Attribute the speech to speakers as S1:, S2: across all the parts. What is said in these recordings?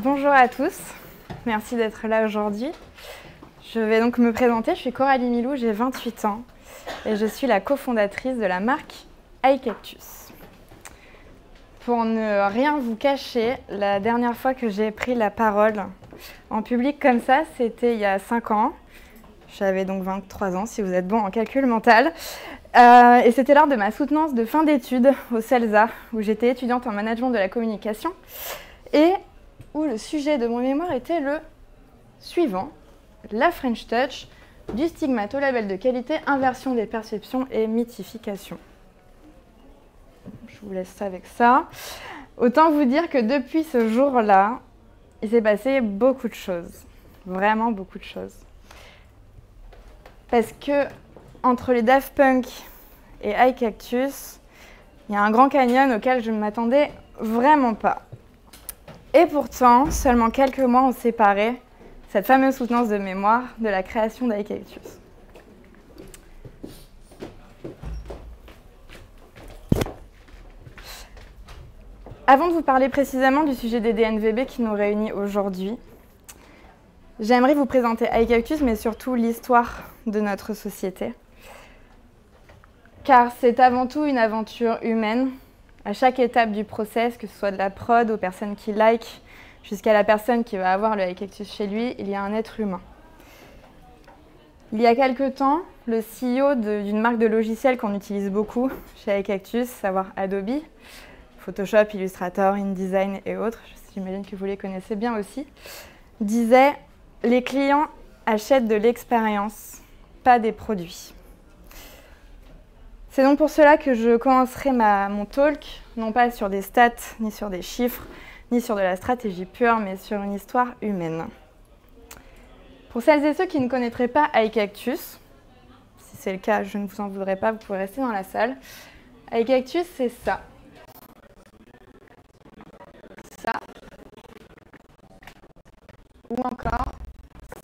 S1: Bonjour à tous, merci d'être là aujourd'hui. Je vais donc me présenter, je suis Coralie Milou, j'ai 28 ans et je suis la cofondatrice de la marque iCactus. Pour ne rien vous cacher, la dernière fois que j'ai pris la parole en public comme ça, c'était il y a 5 ans. J'avais donc 23 ans, si vous êtes bon en calcul mental. Et c'était lors de ma soutenance de fin d'études au CELSA, où j'étais étudiante en management de la communication, et où le sujet de mon mémoire était le suivant, la French Touch, du stigmate au label de qualité, inversion des perceptions et mythification. Je vous laisse ça avec ça. Autant vous dire que depuis ce jour-là, il s'est passé beaucoup de choses, vraiment beaucoup de choses. Parce que entre les Daft Punk et iCactus, il y a un grand canyon auquel je ne m'attendais vraiment pas. Et pourtant, seulement quelques mois ont séparé cette fameuse soutenance de mémoire de la création d'iCactus. Avant de vous parler précisément du sujet des DNVB qui nous réunit aujourd'hui, j'aimerais vous présenter iCactus, mais surtout l'histoire de notre société. Car c'est avant tout une aventure humaine. À chaque étape du process, que ce soit de la prod aux personnes qui like, jusqu'à la personne qui va avoir le iCactus chez lui, il y a un être humain. Il y a quelque temps, le CEO d'une marque de logiciels qu'on utilise beaucoup chez iCactus, savoir Adobe, Photoshop, Illustrator, InDesign et autres, j'imagine que vous les connaissez bien aussi, disait « Les clients achètent de l'expérience, pas des produits ». C'est donc pour cela que je commencerai mon talk, non pas sur des stats, ni sur des chiffres, ni sur de la stratégie pure, mais sur une histoire humaine. Pour celles et ceux qui ne connaîtraient pas iCactus, si c'est le cas, je ne vous en voudrais pas, vous pouvez rester dans la salle. iCactus, c'est ça. Ça. Ou encore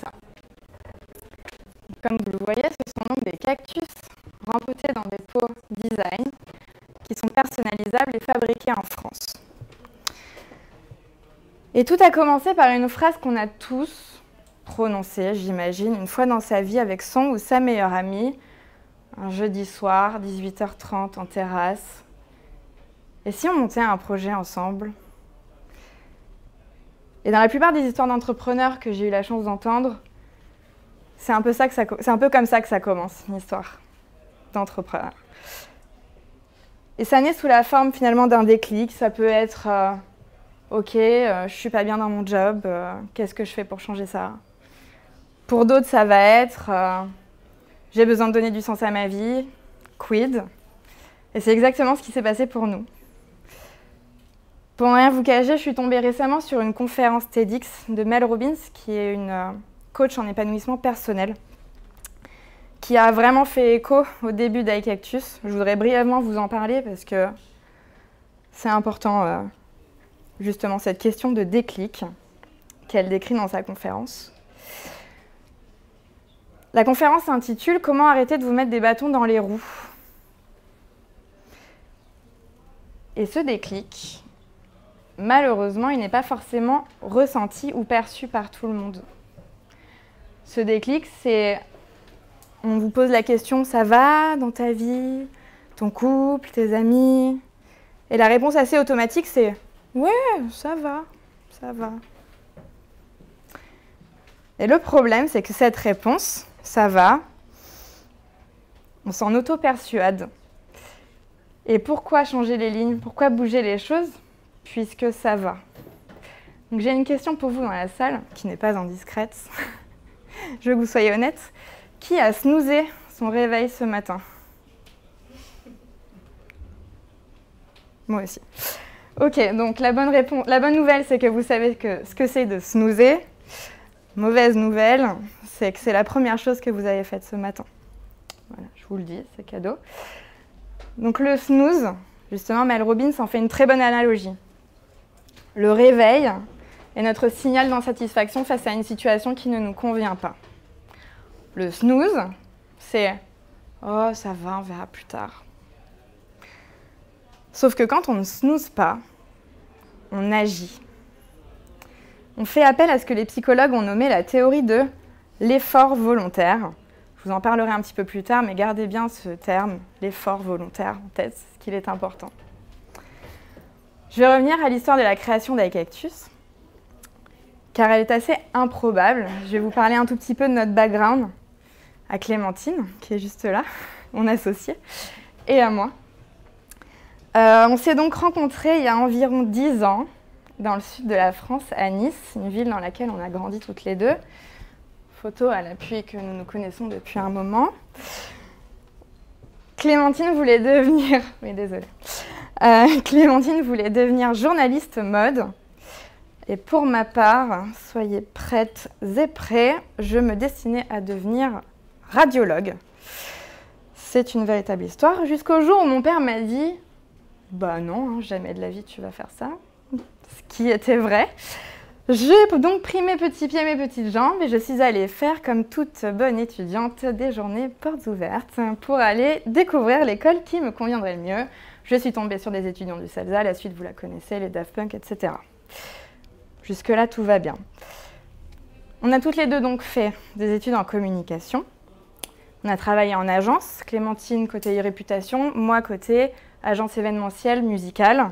S1: ça. Comme vous le voyez, ce sont donc des cactus rempotés dans des pots design qui sont personnalisables et fabriqués en France. Et tout a commencé par une phrase qu'on a tous prononcée, j'imagine, une fois dans sa vie avec son ou sa meilleure amie, un jeudi soir, 18h30 en terrasse. Et si on montait un projet ensemble? Et dans la plupart des histoires d'entrepreneurs que j'ai eu la chance d'entendre, c'est un peu comme ça que ça commence, une histoire d'entrepreneur. Et ça naît sous la forme finalement d'un déclic. Ça peut être ok, je suis pas bien dans mon job, qu'est-ce que je fais pour changer ça? Pour d'autres, ça va être j'ai besoin de donner du sens à ma vie, quid? Et c'est exactement ce qui s'est passé pour nous. Pour ne rien vous cacher, je suis tombée récemment sur une conférence TEDx de Mel Robbins, qui est une coach en épanouissement personnel, qui a vraiment fait écho au début d'iCactus. Je voudrais brièvement vous en parler parce que c'est important, justement, cette question de déclic qu'elle décrit dans sa conférence. La conférence s'intitule « Comment arrêter de vous mettre des bâtons dans les roues ?» Et ce déclic, malheureusement, il n'est pas forcément ressenti ou perçu par tout le monde. Ce déclic, c'est... On vous pose la question « Ça va dans ta vie? Ton couple? Tes amis ?» Et la réponse assez automatique, c'est « Ouais, ça va, ça va. » Et le problème, c'est que cette réponse, « ça va », on s'en auto-persuade. Et pourquoi changer les lignes? Pourquoi bouger les choses? Puisque ça va. Donc j'ai une question pour vous dans la salle, qui n'est pas indiscrète. Je veux que vous soyez honnête. Qui a snoozé son réveil ce matin? Moi aussi. Ok, donc la bonne nouvelle, c'est que vous savez ce que c'est de snoozer. Mauvaise nouvelle, c'est que c'est la première chose que vous avez faite ce matin. Voilà, je vous le dis, c'est cadeau. Donc le snooze, justement, Mel Robbins en fait une très bonne analogie. Le réveil est notre signal d'insatisfaction face à une situation qui ne nous convient pas. Le snooze, c'est « Oh, ça va, on verra plus tard ». Sauf que quand on ne snooze pas, on agit. on fait appel à ce que les psychologues ont nommé la théorie de l'effort volontaire. Je vous en parlerai un petit peu plus tard, mais gardez bien ce terme, l'effort volontaire, en tête, parce qu'il est important. Je vais revenir à l'histoire de la création d'iCactus, car elle est assez improbable. Je vais vous parler un tout petit peu de notre background, à Clémentine, qui est juste là, mon associée, et à moi. On s'est donc rencontrés il y a environ 10 ans, dans le sud de la France, à Nice, une ville dans laquelle on a grandi toutes les deux. Photo à l'appui que nous nous connaissons depuis un moment. Clémentine voulait devenir... Oui, désolée. Clémentine voulait devenir journaliste mode. Et pour ma part, soyez prêtes et prêts, je me destinais à devenir radiologue. C'est une véritable histoire, jusqu'au jour où mon père m'a dit « Bah non, jamais de la vie tu vas faire ça », ce qui était vrai. J'ai donc pris mes petits pieds, mes petites jambes et je suis allée faire, comme toute bonne étudiante, des journées portes ouvertes pour aller découvrir l'école qui me conviendrait le mieux. Je suis tombée sur des étudiants du CELSA, la suite vous la connaissez, les Daft Punk, etc. Jusque-là, tout va bien. On a toutes les deux donc fait des études en communication. On a travaillé en agence, Clémentine côté réputation, moi côté agence événementielle musicale.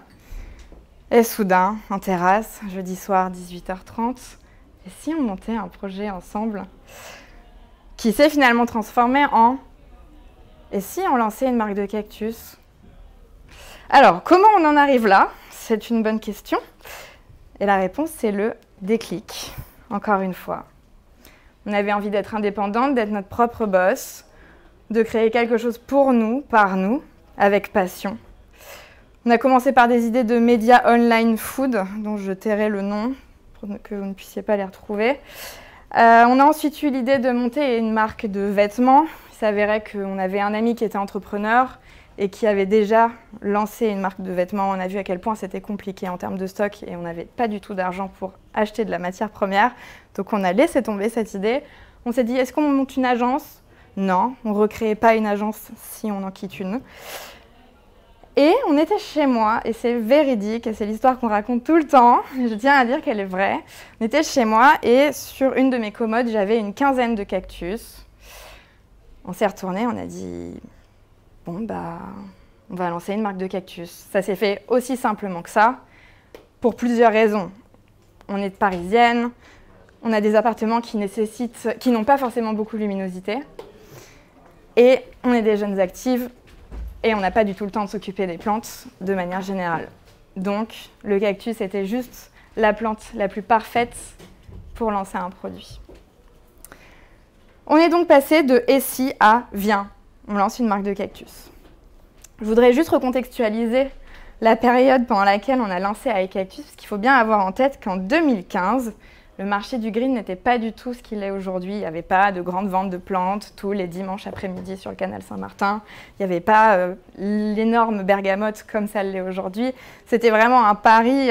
S1: Et soudain, en terrasse, jeudi soir, 18h30, et si on montait un projet ensemble qui s'est finalement transformé en « et si on lançait une marque de cactus ?» Alors, comment on en arrive là? C'est une bonne question. Et la réponse, c'est le déclic, encore une fois. On avait envie d'être indépendante, d'être notre propre boss, de créer quelque chose pour nous, par nous, avec passion. On a commencé par des idées de médias online food, dont je tairai le nom pour que vous ne puissiez pas les retrouver. On a ensuite eu l'idée de monter une marque de vêtements. Il s'avérait qu'on avait un ami qui était entrepreneur et qui avait déjà lancé une marque de vêtements. On a vu à quel point c'était compliqué en termes de stock et on n'avait pas du tout d'argent pour acheter de la matière première. Donc on a laissé tomber cette idée. On s'est dit, est-ce qu'on monte une agence? Non, on ne recrée pas une agence si on en quitte une. Et on était chez moi, et c'est véridique, et c'est l'histoire qu'on raconte tout le temps, et je tiens à dire qu'elle est vraie. On était chez moi, et sur une de mes commodes, j'avais une quinzaine de cactus. On s'est retourné, on a dit, bon bah, on va lancer une marque de cactus. Ça s'est fait aussi simplement que ça, pour plusieurs raisons. On est parisienne, on a des appartements qui n'ont pas forcément beaucoup de luminosité, et on est des jeunes actives, et on n'a pas du tout le temps de s'occuper des plantes de manière générale. Donc, le cactus était juste la plante la plus parfaite pour lancer un produit. On est donc passé de « et si » à « viens, on lance une marque de cactus ». Je voudrais juste recontextualiser la période pendant laquelle on a lancé iCactus, parce qu'il faut bien avoir en tête qu'en 2015, le marché du green n'était pas du tout ce qu'il est aujourd'hui. Il n'y avait pas de grandes ventes de plantes tous les dimanches après-midi sur le canal Saint-Martin. Il n'y avait pas l'énorme bergamote comme ça l'est aujourd'hui. C'était vraiment un pari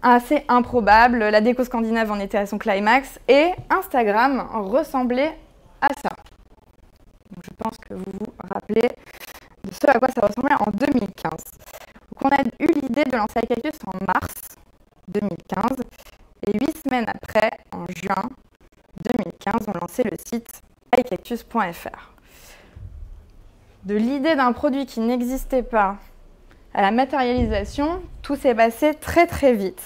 S1: assez improbable. La déco scandinave en était à son climax et Instagram ressemblait à ça. Donc, je pense que vous vous rappelez de ce à quoi ça ressemblait en 2015. Donc, on a eu l'idée de lancer iCactus en mars 2015. Et 8 semaines après, en juin 2015, on lançait le site iCactus.fr. De l'idée d'un produit qui n'existait pas à la matérialisation, tout s'est passé très très vite.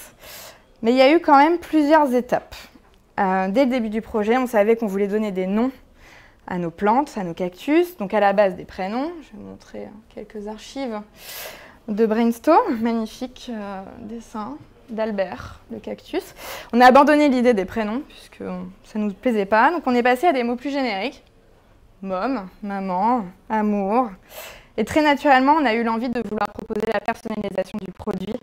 S1: Mais il y a eu quand même plusieurs étapes. Dès le début du projet, on savait qu'on voulait donner des noms à nos plantes, à nos cactus, donc à la base des prénoms. Je vais vous montrer quelques archives de brainstorm, magnifique dessin d'Albert, le cactus. On a abandonné l'idée des prénoms, puisque ça ne nous plaisait pas. Donc on est passé à des mots plus génériques. Môme, maman, amour. Et très naturellement, on a eu l'envie de vouloir proposer la personnalisation du produit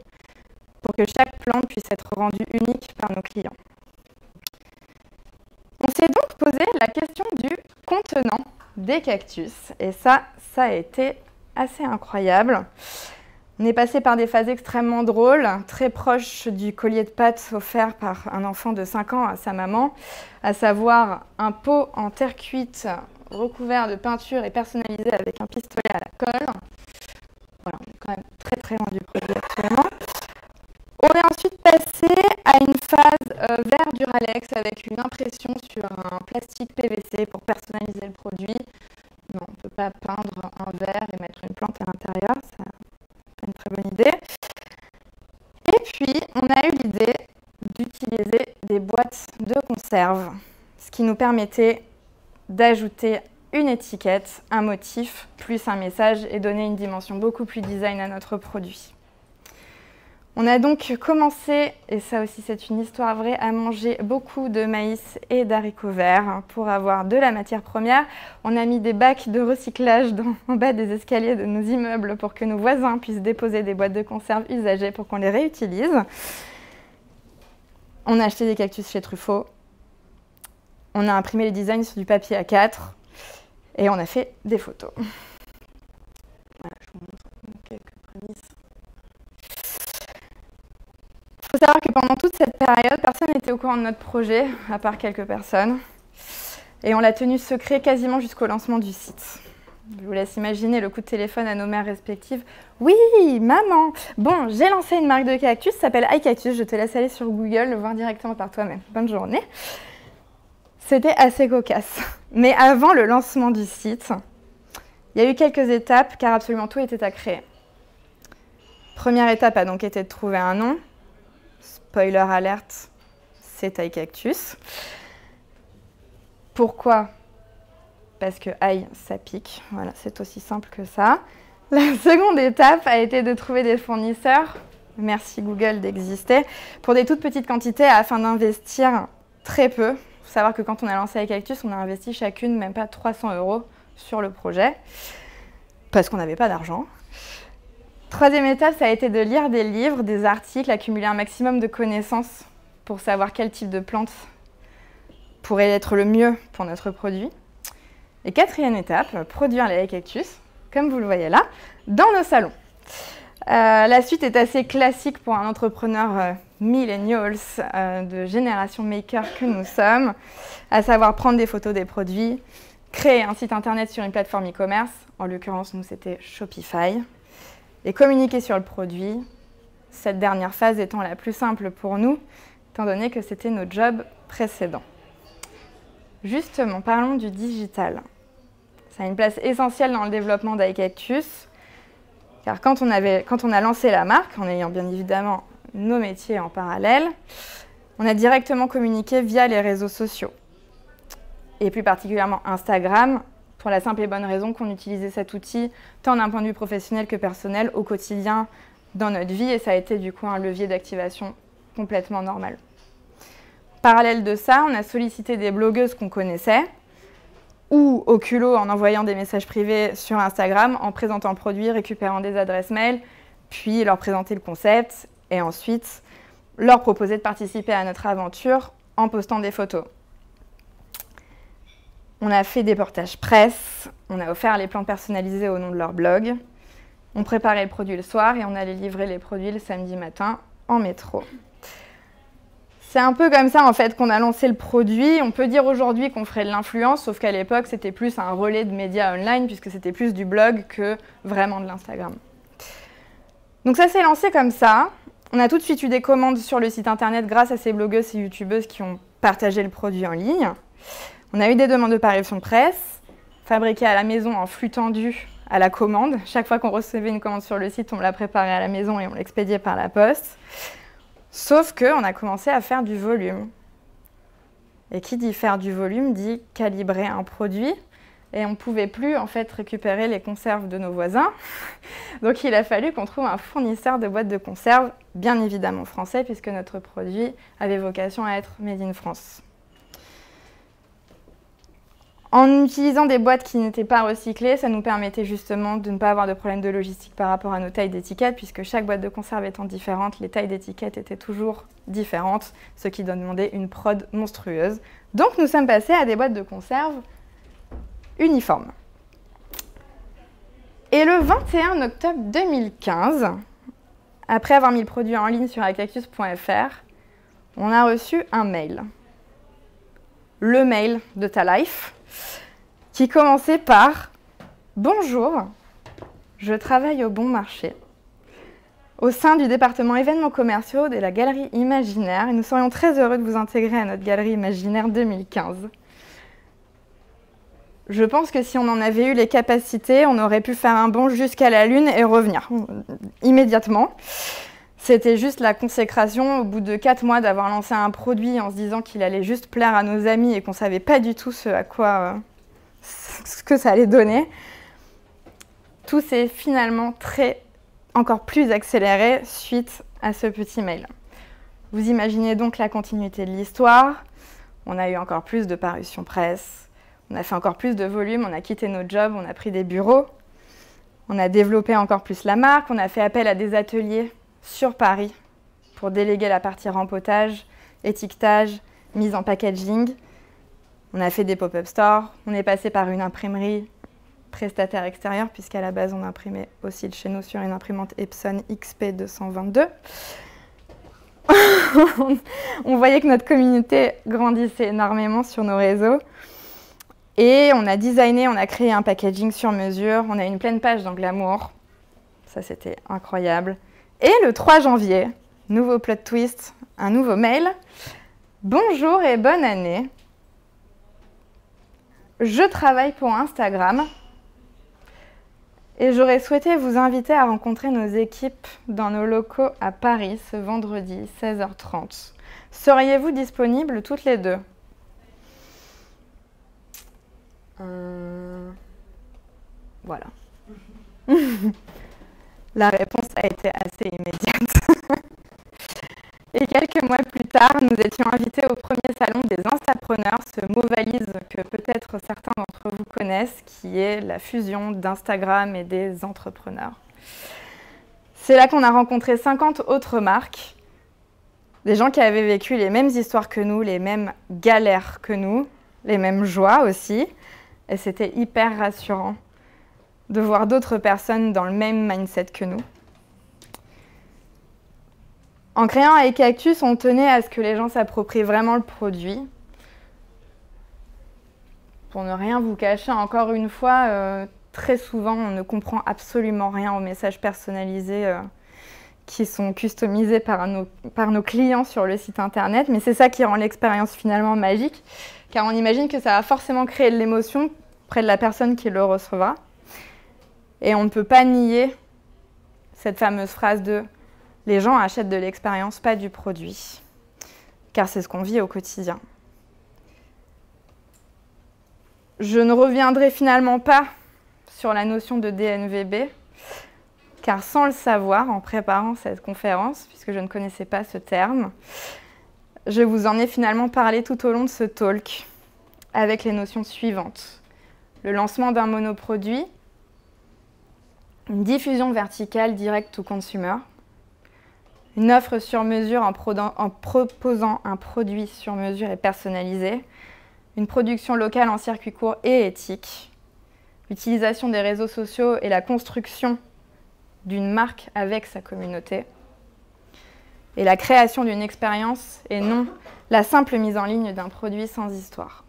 S1: pour que chaque plante puisse être rendue unique par nos clients. On s'est donc posé la question du contenant des cactus. Et ça a été assez incroyable. On est passé par des phases extrêmement drôles, très proches du collier de pâtes offert par un enfant de 5 ans à sa maman, à savoir un pot en terre cuite recouvert de peinture et personnalisé avec un pistolet à la colle. Voilà, on est quand même très très loin du produit actuellement. On est ensuite passé à une phase vert Duralex avec une impression sur un plastique PVC pour personnaliser le produit. Non, on ne peut pas peindre un verre et mettre une plante à l'intérieur, c'est pas une très bonne idée. Et puis, on a eu l'idée d'utiliser des boîtes de conserve, ce qui nous permettait d'ajouter une étiquette, un motif, plus un message et donner une dimension beaucoup plus design à notre produit. On a donc commencé, et ça aussi c'est une histoire vraie, à manger beaucoup de maïs et d'haricots verts pour avoir de la matière première. On a mis des bacs de recyclage en bas des escaliers de nos immeubles pour que nos voisins puissent déposer des boîtes de conserve usagées pour qu'on les réutilise. On a acheté des cactus chez Truffaut. On a imprimé les designs sur du papier A4 et on a fait des photos. Voilà, je vous montre quelques prémices. Il faut savoir que pendant toute cette période, personne n'était au courant de notre projet, à part quelques personnes. Et on l'a tenu secret quasiment jusqu'au lancement du site. Je vous laisse imaginer le coup de téléphone à nos mères respectives. Oui, maman! Bon, j'ai lancé une marque de cactus, ça s'appelle iCactus. Je te laisse aller sur Google, le voir directement par toi-même. Bonne journée. C'était assez cocasse. Mais avant le lancement du site, il y a eu quelques étapes car absolument tout était à créer. Première étape a donc été de trouver un nom. Spoiler alerte, c'est iCactus. Pourquoi? Parce que aïe, ça pique. Voilà, c'est aussi simple que ça. La seconde étape a été de trouver des fournisseurs, merci Google d'exister, pour des toutes petites quantités afin d'investir très peu. Il faut savoir que quand on a lancé iCactus, on a investi chacune même pas 300 € sur le projet, parce qu'on n'avait pas d'argent. Troisième étape, ça a été de lire des livres, des articles, accumuler un maximum de connaissances pour savoir quel type de plante pourrait être le mieux pour notre produit. Et quatrième étape, produire les iCactus, comme vous le voyez là, dans nos salons. La suite est assez classique pour un entrepreneur millennials de génération maker que nous sommes, à savoir prendre des photos des produits, créer un site internet sur une plateforme e-commerce, en l'occurrence nous c'était Shopify, et communiquer sur le produit, cette dernière phase étant la plus simple pour nous, étant donné que c'était nos jobs précédents. Justement, parlons du digital. Ça a une place essentielle dans le développement d'iCactus, car quand on a lancé la marque, en ayant bien évidemment nos métiers en parallèle, on a directement communiqué via les réseaux sociaux, et plus particulièrement Instagram, pour la simple et bonne raison qu'on utilisait cet outil tant d'un point de vue professionnel que personnel au quotidien dans notre vie, et ça a été du coup un levier d'activation complètement normal. Parallèle de ça, on a sollicité des blogueuses qu'on connaissait, ou au culot en envoyant des messages privés sur Instagram, en présentant le produit, récupérant des adresses mail, puis leur présenter le concept, et ensuite leur proposer de participer à notre aventure en postant des photos. On a fait des portages presse, on a offert les plantes personnalisées au nom de leur blog, on préparait le produit le soir et on allait livrer les produits le samedi matin en métro. C'est un peu comme ça en fait qu'on a lancé le produit. On peut dire aujourd'hui qu'on ferait de l'influence, sauf qu'à l'époque c'était plus un relais de médias online puisque c'était plus du blog que vraiment de l'Instagram. Donc ça s'est lancé comme ça. On a tout de suite eu des commandes sur le site internet grâce à ces blogueuses et youtubeuses qui ont partagé le produit en ligne. On a eu des demandes de parution presse, fabriquées à la maison en flux tendu à la commande. Chaque fois qu'on recevait une commande sur le site, on la préparait à la maison et on l'expédiait par la poste. Sauf qu'on a commencé à faire du volume. Et qui dit faire du volume dit calibrer un produit. Et on ne pouvait plus en fait récupérer les conserves de nos voisins. Donc il a fallu qu'on trouve un fournisseur de boîtes de conserve, bien évidemment français, puisque notre produit avait vocation à être made in France. En utilisant des boîtes qui n'étaient pas recyclées, ça nous permettait justement de ne pas avoir de problème de logistique par rapport à nos tailles d'étiquettes, puisque chaque boîte de conserve étant différente, les tailles d'étiquettes étaient toujours différentes, ce qui demandait une prod monstrueuse. Donc nous sommes passés à des boîtes de conserve uniformes. Et le 21 octobre 2015, après avoir mis le produit en ligne sur iCactus.fr, on a reçu un mail. Le mail de ta life, qui commençait par « Bonjour, je travaille au bon marché. au sein du département événements commerciaux de la Galerie Imaginaire. Et nous serions très heureux de vous intégrer à notre Galerie Imaginaire 2015. Je pense que si on en avait eu les capacités, on aurait pu faire un bond jusqu'à la Lune et revenir immédiatement. C'était juste la consécration au bout de 4 mois d'avoir lancé un produit en se disant qu'il allait juste plaire à nos amis et qu'on ne savait pas du tout ce que ça allait donner. Tout s'est finalement encore plus accéléré suite à ce petit mail. Vous imaginez donc la continuité de l'histoire. On a eu encore plus de parutions presse, on a fait encore plus de volume, on a quitté nos jobs, on a pris des bureaux, on a développé encore plus la marque, on a fait appel à des ateliers sur Paris pour déléguer la partie rempotage, étiquetage, mise en packaging. On a fait des pop-up stores, on est passé par une imprimerie prestataire extérieur, puisqu'à la base on imprimait aussi de chez nous sur une imprimante Epson XP222. On voyait que notre communauté grandissait énormément sur nos réseaux. Et on a designé, on a créé un packaging sur mesure, on a une pleine page dans Glamour. Ça, c'était incroyable. Et le 3 janvier, nouveau plot twist, un nouveau mail. Bonjour et bonne année. Je travaille pour Instagram et j'aurais souhaité vous inviter à rencontrer nos équipes dans nos locaux à Paris ce vendredi 16h30. Seriez-vous disponibles toutes les deux? Voilà. La réponse a été assez immédiate. Et quelques mois plus tard, nous étions invités au premier salon des Instapreneurs, ce mot valise que peut-être certains d'entre vous connaissent, qui est la fusion d'Instagram et des entrepreneurs. C'est là qu'on a rencontré 50 autres marques, des gens qui avaient vécu les mêmes histoires que nous, les mêmes galères que nous, les mêmes joies aussi. Et c'était hyper rassurant de voir d'autres personnes dans le même mindset que nous. En créant avec Cactus, on tenait à ce que les gens s'approprient vraiment le produit. Pour ne rien vous cacher, encore une fois, très souvent, on ne comprend absolument rien aux messages personnalisés qui sont customisés par nos clients sur le site internet. Mais c'est ça qui rend l'expérience finalement magique, car on imagine que ça va forcément créer de l'émotion près de la personne qui le recevra. Et on ne peut pas nier cette fameuse phrase de « les gens achètent de l'expérience, pas du produit », car c'est ce qu'on vit au quotidien. Je ne reviendrai finalement pas sur la notion de DNVB, car sans le savoir, en préparant cette conférence, puisque je ne connaissais pas ce terme, je vous en ai finalement parlé tout au long de ce talk, avec les notions suivantes. Le lancement d'un monoproduit, une diffusion verticale direct to consumer, une offre sur mesure en proposant un produit sur mesure et personnalisé, une production locale en circuit court et éthique, l'utilisation des réseaux sociaux et la construction d'une marque avec sa communauté, et la création d'une expérience et non la simple mise en ligne d'un produit sans histoire.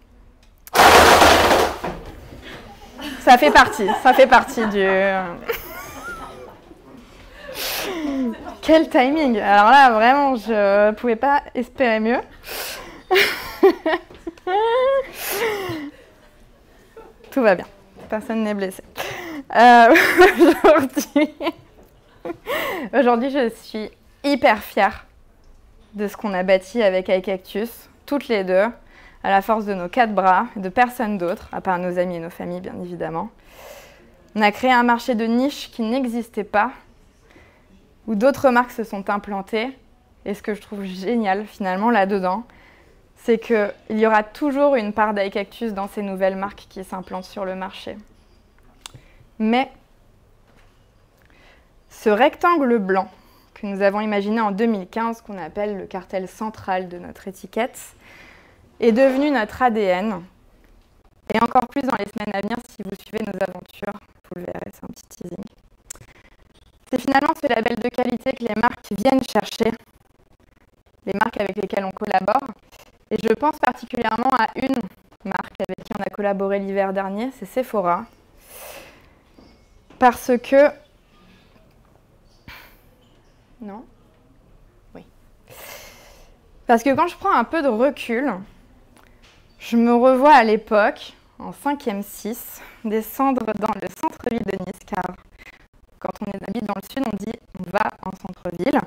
S1: Ça fait partie du... Quel timing! Alors là, vraiment, je ne pouvais pas espérer mieux. Tout va bien, personne n'est blessé. Aujourd'hui, je suis hyper fière de ce qu'on a bâti avec iCactus, toutes les deux, à la force de nos 4 bras, de personne d'autre, à part nos amis et nos familles, bien évidemment. On a créé un marché de niche qui n'existait pas, où d'autres marques se sont implantées. Et ce que je trouve génial, finalement, là-dedans, c'est qu'il y aura toujours une part d'iCactus dans ces nouvelles marques qui s'implantent sur le marché. Mais ce rectangle blanc que nous avons imaginé en 2015, qu'on appelle le cartel central de notre étiquette, est devenu notre ADN. Et encore plus dans les semaines à venir, si vous suivez nos aventures, vous le verrez, c'est un petit teasing. C'est finalement ce label de qualité que les marques viennent chercher, les marques avec lesquelles on collabore. Et je pense particulièrement à une marque avec qui on a collaboré l'hiver dernier, c'est Sephora. Parce que Non? Oui. Parce que quand je prends un peu de recul, je me revois à l'époque, en 5e 6, descendre dans le centre-ville de Nice, car quand on habite dans le sud, on dit on va en centre-ville.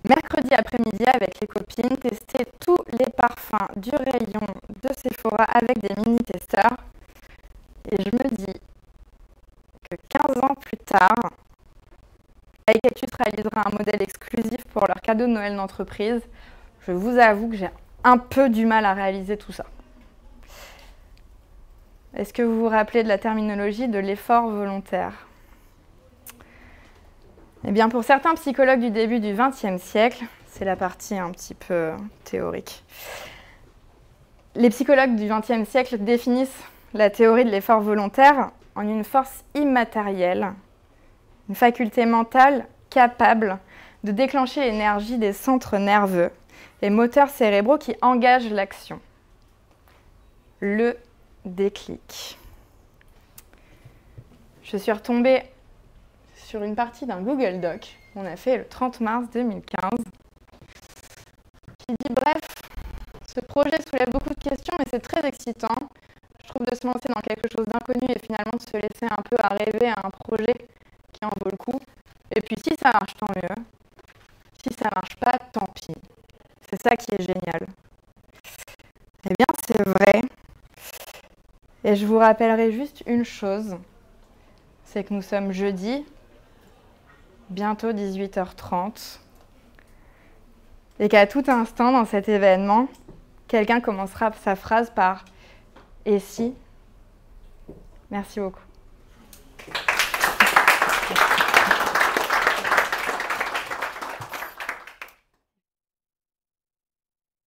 S1: Mercredi après-midi, avec les copines, tester tous les parfums du rayon de Sephora avec des mini-testeurs. Et je me dis que 15 ans plus tard, iCactus réalisera un modèle exclusif pour leur cadeau de Noël d'entreprise. Je vous avoue que j'ai un peu du mal à réaliser tout ça. Est-ce que vous vous rappelez de la terminologie de l'effort volontaire? Eh bien, pour certains psychologues du début du XXe siècle, c'est la partie un petit peu théorique. Les psychologues du XXe siècle définissent la théorie de l'effort volontaire en une force immatérielle, une faculté mentale capable de déclencher l'énergie des centres nerveux et moteurs cérébraux qui engagent l'action. Le déclic. Je suis retombée sur une partie d'un Google Doc qu'on a fait le 30 mars 2015 qui dit bref, ce projet soulève beaucoup de questions et c'est très excitant. Je trouve de se lancer dans quelque chose d'inconnu et finalement de se laisser un peu à rêver à un projet qui en vaut le coup. Et puis si ça marche, tant mieux. Si ça marche pas, tant pis. C'est ça qui est génial. Eh bien, c'est vrai. Et je vous rappellerai juste une chose, c'est que nous sommes jeudi, bientôt 18h30, et qu'à tout instant dans cet événement, quelqu'un commencera sa phrase par « Et si ?» Merci beaucoup.